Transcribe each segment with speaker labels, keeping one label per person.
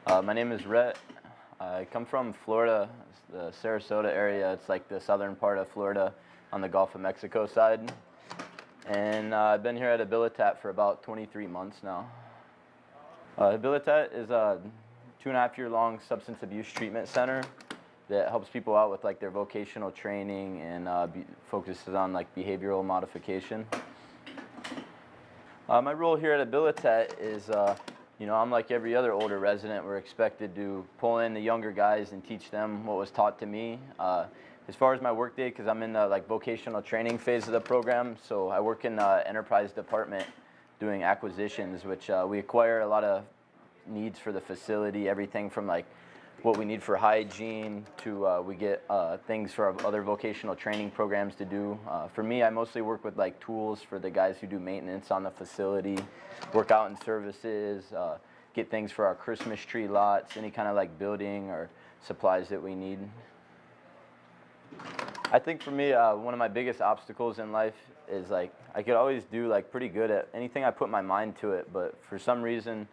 Speaker 1: My name is Rhett. I come from Florida, the Sarasota area. It's like the southern part of Florida on the Gulf of Mexico side. And I've been here at Habilitat for about 23 months now. Habilitat is a 2.5-year long substance abuse treatment center that helps people out with like their vocational training and focuses on like behavioral modification. My role here at Habilitat is I'm like every other older resident. We're expected to pull in the younger guys and teach them what was taught to me. As far as my work day, because I'm in the like vocational training phase of the program, so I work in the enterprise department doing acquisitions, which we acquire a lot of needs for the facility, everything from like what we need for hygiene to we get things for our other vocational training programs to do. For me, I mostly work with like tools for the guys who do maintenance on the facility, work out in services, get things for our Christmas tree lots, any kind of like building or supplies that we need. I think for me, one of my biggest obstacles in life is like I could always do like pretty good at anything I put my mind to it, but for some reason,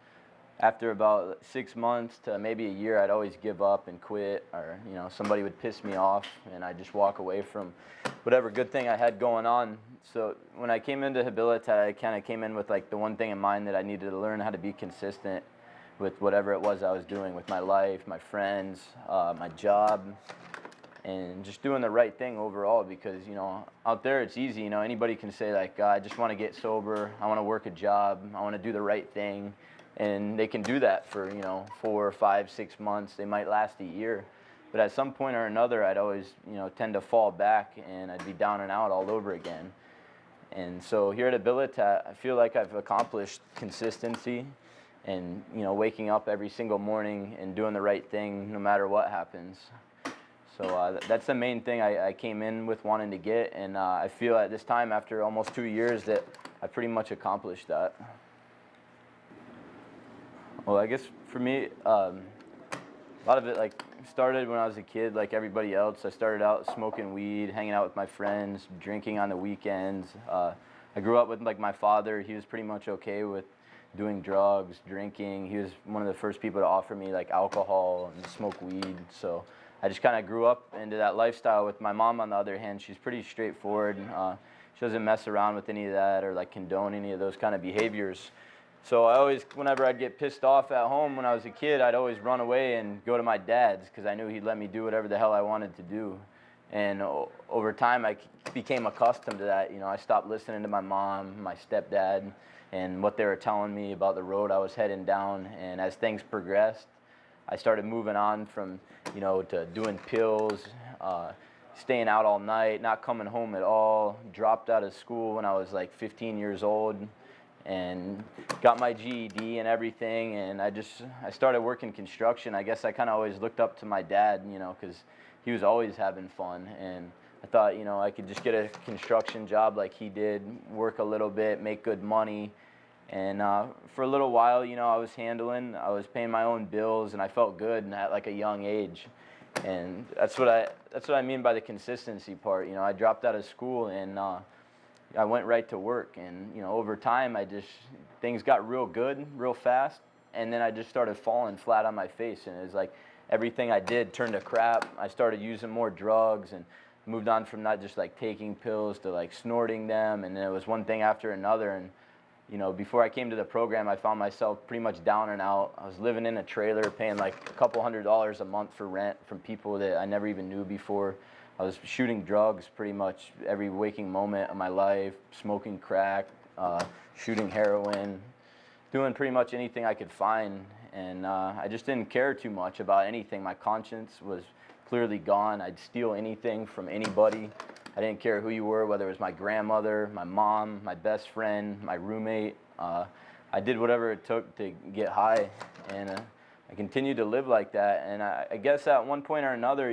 Speaker 1: after about 6 months to maybe a year, I'd always give up and quit, or somebody would piss me off, and I'd just walk away from whatever good thing I had going on. So when I came into Habilitat, I kind of came in with like the one thing in mind that I needed to learn how to be consistent with whatever it was I was doing with my life, my friends, my job, and just doing the right thing overall. Because out there it's easy. Anybody can say like, I just want to get sober, I want to work a job, I want to do the right thing. And they can do that for 4, 5, 6 months. They might last a year, but at some point or another, I'd always tend to fall back, and I'd be down and out all over again. And so here at Habilitat, I feel like I've accomplished consistency, and waking up every single morning and doing the right thing no matter what happens. So that's the main thing I came in with wanting to get, and I feel at this time, after almost 2 years, that I pretty much accomplished that. Well, I guess for me, a lot of it like started when I was a kid, like everybody else. I started out smoking weed, hanging out with my friends, drinking on the weekends. I grew up with like my father. He was pretty much okay with doing drugs, drinking. He was one of the first people to offer me like alcohol and smoke weed. So I just kind of grew up into that lifestyle. With my mom, on the other hand, she's pretty straightforward. She doesn't mess around with any of that or like condone any of those kind of behaviors. So I always, whenever I'd get pissed off at home when I was a kid, I'd always run away and go to my dad's, because I knew he'd let me do whatever the hell I wanted to do. And over time, I became accustomed to that. I stopped listening to my mom, my stepdad, and what they were telling me about the road I was heading down. And as things progressed, I started moving on from, to doing pills, staying out all night, not coming home at all, dropped out of school when I was like 15 years old, and got my GED and everything, and I started working construction. I guess I kind of always looked up to my dad, because he was always having fun, and I thought, I could just get a construction job like he did, work a little bit, make good money, and for a little while, I was paying my own bills, and I felt good, and at like a young age, and that's what I mean by the consistency part. I dropped out of school, and I went right to work, and over time things got real good real fast, and then I just started falling flat on my face, and it was like everything I did turned to crap. I started using more drugs and moved on from not just like taking pills to like snorting them, and then it was one thing after another. And before I came to the program, I found myself pretty much down and out. I was living in a trailer, paying like a couple $100s a month for rent from people that I never even knew before. I was shooting drugs pretty much every waking moment of my life, smoking crack, shooting heroin, doing pretty much anything I could find. And I just didn't care too much about anything. My conscience was clearly gone. I'd steal anything from anybody. I didn't care who you were, whether it was my grandmother, my mom, my best friend, my roommate. I did whatever it took to get high, and I continued to live like that. And I guess at one point or another,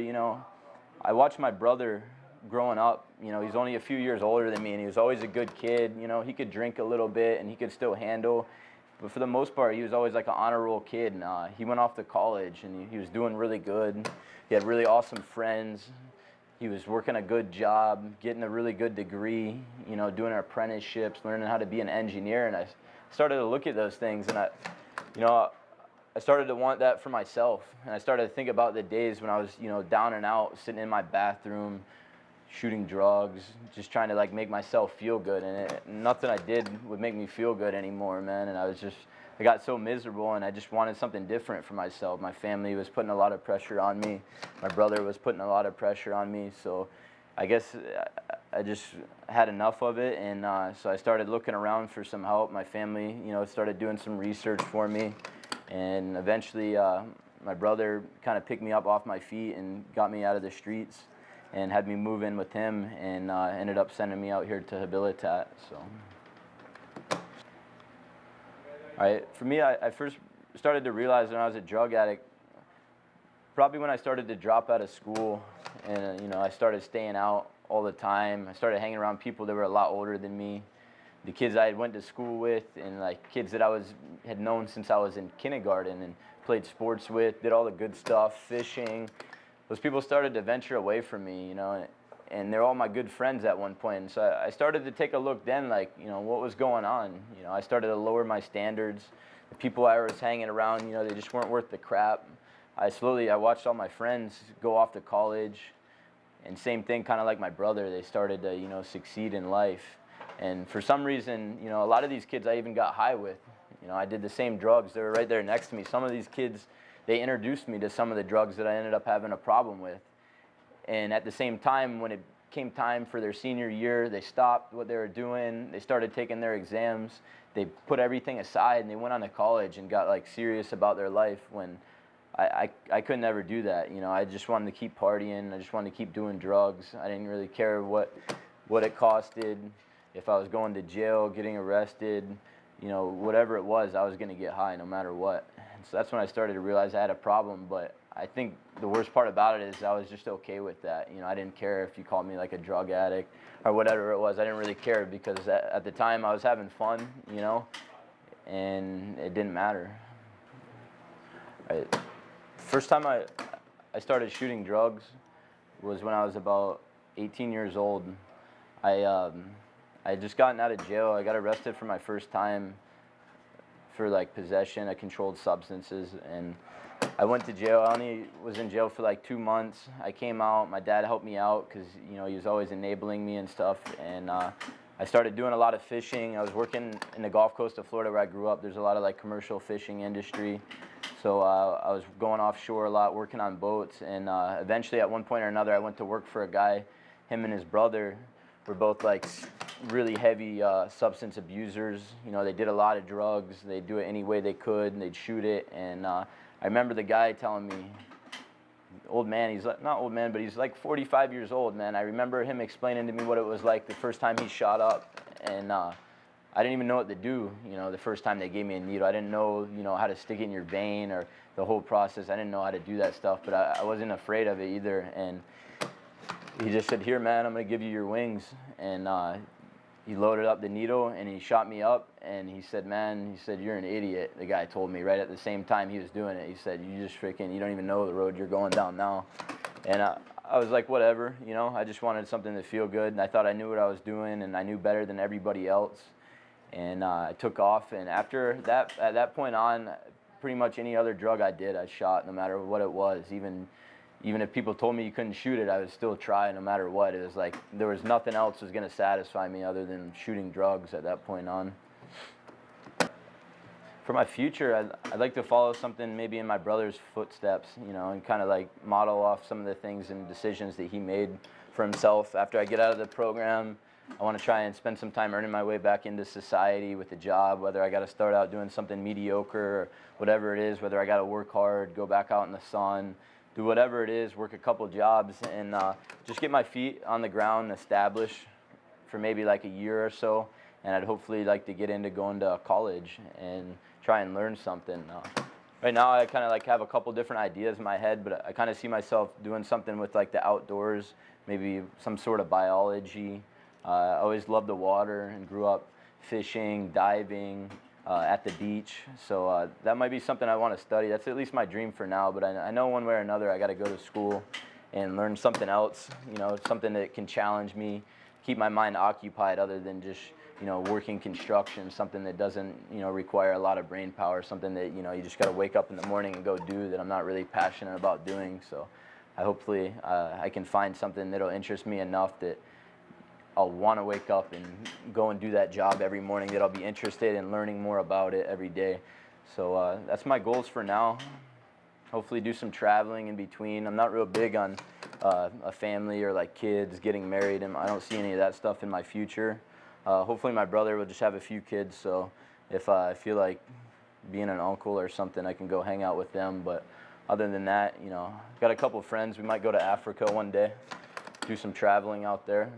Speaker 1: I watched my brother growing up. He's only a few years older than me, and he was always a good kid. He could drink a little bit, and he could still handle. But for the most part, he was always like an honor roll kid. And he went off to college, and he was doing really good. He had really awesome friends. He was working a good job, getting a really good degree, doing apprenticeships, learning how to be an engineer. And I started to look at those things, and I started to want that for myself, and I started to think about the days when I was, down and out, sitting in my bathroom, shooting drugs, just trying to like make myself feel good, and nothing I did would make me feel good anymore, man. And I got so miserable, and I just wanted something different for myself. My family was putting a lot of pressure on me. My brother was putting a lot of pressure on me, so I guess I just had enough of it, and so I started looking around for some help. My family, started doing some research for me, and eventually my brother kind of picked me up off my feet and got me out of the streets and had me move in with him, and ended up sending me out here to Habilitat. So, all right, for me, I first started to realize when I was a drug addict, probably when I started to drop out of school, and I started staying out all the time. I started hanging around people that were a lot older than me, the kids I went to school with, and like kids that had known since I was in kindergarten and played sports with, did all the good stuff, fishing. Those people started to venture away from me, and they're all my good friends at one point. And so I started to take a look then, like, what was going on. I started to lower my standards. The people I was hanging around, they just weren't worth the crap. I watched all my friends go off to college, and same thing, kind of like my brother, they started to, succeed in life. And for some reason, a lot of these kids I even got high with. I did the same drugs. They were right there next to me. Some of these kids, they introduced me to some of the drugs that I ended up having a problem with. And at the same time, when it came time for their senior year, they stopped what they were doing. They started taking their exams. They put everything aside, and they went on to college and got like serious about their life, when I could never do that. I just wanted to keep partying. I just wanted to keep doing drugs. I didn't really care what it costed. If I was going to jail, getting arrested, whatever it was, I was going to get high no matter what. And so that's when I started to realize I had a problem. But I think the worst part about it is I was just okay with that. I didn't care if you called me like a drug addict or whatever it was. I didn't really care, because at the time I was having fun, and it didn't matter. First time I started shooting drugs was when I was about 18 years old. I had just gotten out of jail. I got arrested for my first time for like possession of controlled substances, and I went to jail. I only was in jail for like 2 months. I came out. My dad helped me out because he was always enabling me and stuff. And I started doing a lot of fishing. I was working in the Gulf Coast of Florida where I grew up. There's a lot of like commercial fishing industry. So I was going offshore a lot, working on boats. And eventually, at one point or another, I went to work for a guy. Him and his brother were both like really heavy substance abusers. They did a lot of drugs. They'd do it any way they could, and they'd shoot it. And I remember the guy telling me, old man, he's like, not old man, but he's like 45 years old, man. I remember him explaining to me what it was like the first time he shot up, and I didn't even know what to do, the first time they gave me a needle. I didn't know, how to stick it in your vein or the whole process. I didn't know how to do that stuff, but I wasn't afraid of it either. And he just said, "Here, man, I'm going to give you your wings." And he loaded up the needle, and he shot me up, and he said, "Man," he said, "you're an idiot." The guy told me right at the same time he was doing it. He said, "You don't even know the road you're going down now." And I was like, whatever, I just wanted something to feel good, and I thought I knew what I was doing, and I knew better than everybody else. And I took off, and after that, at that point on, pretty much any other drug I did, I shot, no matter what it was. Even if people told me you couldn't shoot it, I would still try no matter what. It was like there was nothing else that was going to satisfy me other than shooting drugs at that point on. For my future, I'd like to follow something maybe in my brother's footsteps, and kind of like model off some of the things and decisions that he made for himself. After I get out of the program, I want to try and spend some time earning my way back into society with a job, whether I got to start out doing something mediocre or whatever it is, whether I got to work hard, go back out in the sun, do whatever it is, work a couple jobs, and just get my feet on the ground, establish for maybe like a year or so. And I'd hopefully like to get into going to college and try and learn something. Right now I kind of like have a couple different ideas in my head, but I kind of see myself doing something with like the outdoors, maybe some sort of biology. I always loved the water and grew up fishing, diving, at the beach. So that might be something I want to study. That's at least my dream for now, but I know one way or another I got to go to school and learn something else, something that can challenge me, keep my mind occupied other than just, working construction, something that doesn't, require a lot of brain power, something that, you just got to wake up in the morning and go do, that I'm not really passionate about doing. So hopefully I can find something that'll interest me enough that I'll want to wake up and go and do that job every morning, that I'll be interested in learning more about it every day. So that's my goals for now. Hopefully do some traveling in between. I'm not real big on a family or like kids, getting married, and I don't see any of that stuff in my future. Hopefully my brother will just have a few kids, so if I feel like being an uncle or something, I can go hang out with them. But other than that, got a couple of friends. We might go to Africa one day, do some traveling out there.